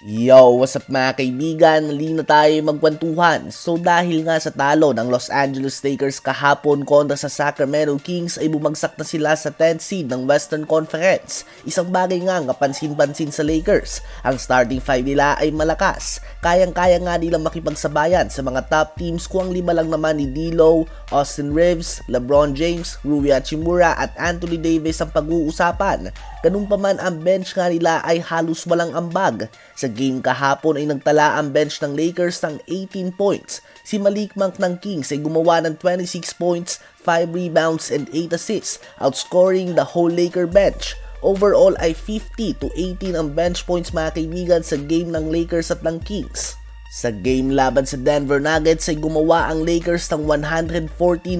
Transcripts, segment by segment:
Yo, what's up mga kaibigan? Hali na tayo magkwentuhan. So dahil nga sa talo ng Los Angeles Lakers kahapon kontra sa Sacramento Kings ay bumagsak na sila sa 10th seed ng Western Conference. Isang bagay nga kapansin-pansin sa Lakers. Ang starting five nila ay malakas. Kayang-kaya nga nilang makipagsabayan sa mga top teams kung ang lima lang naman ni D'Lo, Austin Reeves, LeBron James, Rui Hachimura at Anthony Davis ang pag-uusapan. Ganun pa man ang bench nga nila ay halos walang ambag. Sa game kahapon ay nagtala ang bench ng Lakers ng 18 points. Si Malik Monk ng Kings ay gumawa ng 26 points, 5 rebounds and 8 assists, outscoring the whole Laker bench. Overall ay 50-18 ang bench points mga kaibigan sa game ng Lakers at ng Kings. Sa game laban sa Denver Nuggets ay gumawa ang Lakers ng 114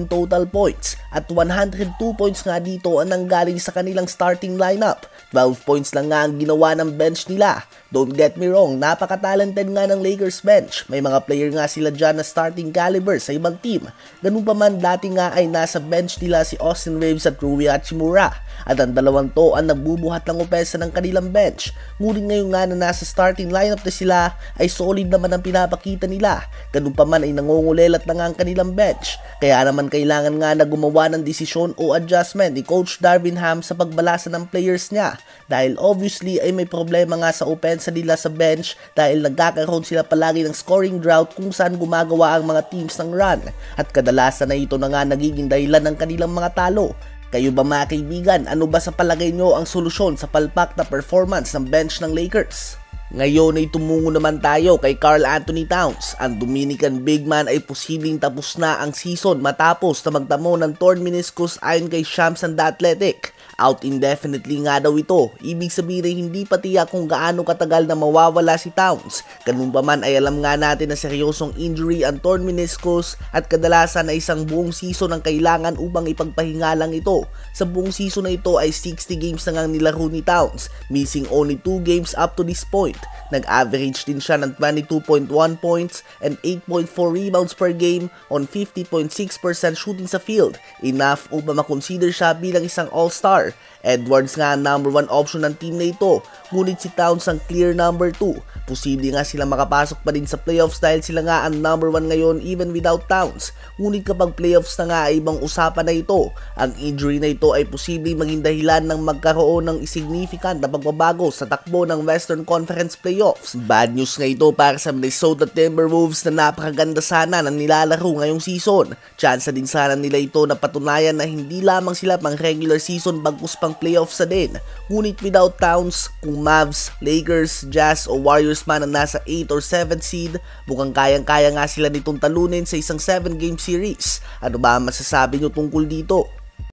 total points at 102 points nga dito ang nanggaling sa kanilang starting lineup. 12 points lang nga ang ginawa ng bench nila. Don't get me wrong, napaka-talented nga ng Lakers bench. May mga player nga sila dyan na starting caliber sa ibang team. Ganun pa man dati nga ay nasa bench nila si Austin Reeves at Rui Hachimura. At ang dalawang to ang nagbubuhat ng opensa ng kanilang bench. Ngunit ngayon nga na nasa starting lineup na sila ay solid naman ang pinapakita nila. Ganun pa man ay nangungulelat na nga ang kanilang bench. Kaya naman kailangan nga na gumawa ng desisyon o adjustment ni Coach Darvin Ham sa pagbalasa ng players niya. Dahil obviously ay may problema nga sa opensa nila sa bench dahil nagkakaroon sila palagi ng scoring drought kung saan gumagawa ang mga teams ng run. At kadalasan na ito na nga nagiging dahilan ng kanilang mga talo. Kayo ba mga kaibigan, ano ba sa palagay nyo ang solusyon sa palpak na performance ng bench ng Lakers? Ngayon ay tumungo naman tayo kay Karl Anthony Towns. Ang Dominican big man ay posibleng tapos na ang season matapos na magtamo ng torn meniscus ayon kay Shams and The Athletic. Out indefinitely nga daw ito. Ibig sabihin ay hindi pa tiyak kung gaano katagal na mawawala si Towns. Ganun pa man ay alam nga natin na seryosong injury ang torn meniscus at kadalasan ay isang buong season ang kailangan upang ipagpahinga lang ito. Sa buong season na ito ay 60 games na ngang nilaro ni Towns, missing only 2 games up to this point. Nag-average din siya ng 22.1 points and 8.4 rebounds per game on 50.6% shooting sa field. Enough upang makonsider siya bilang isang all-star. Edwards nga ang number 1 option ng team na ito, ngunit si Towns ang clear number 2. Posible nga sila makapasok pa din sa playoffs dahil sila nga ang number 1 ngayon even without Towns. Ngunit kapag playoffs na nga ay ibang usapan na ito. Ang injury na ito ay posible maging dahilan ng magkaroon ng significant na pagbabago sa takbo ng Western Conference playoffs. Bad news nga ito para sa Minnesota Timberwolves na napakaganda sana ng nilalaro ngayong season. Chance din sana nila ito na patunayan na hindi lamang sila pang regular season bagkus pang playoffs na din. Ngunit without Towns, kung Mavs, Lakers, Jazz o Warriors man ang nasa 8 or 7 seed, mukhang kayang-kaya nga sila nitong talunin sa isang 7-game series. Ano ba ang masasabi nyo tungkol dito?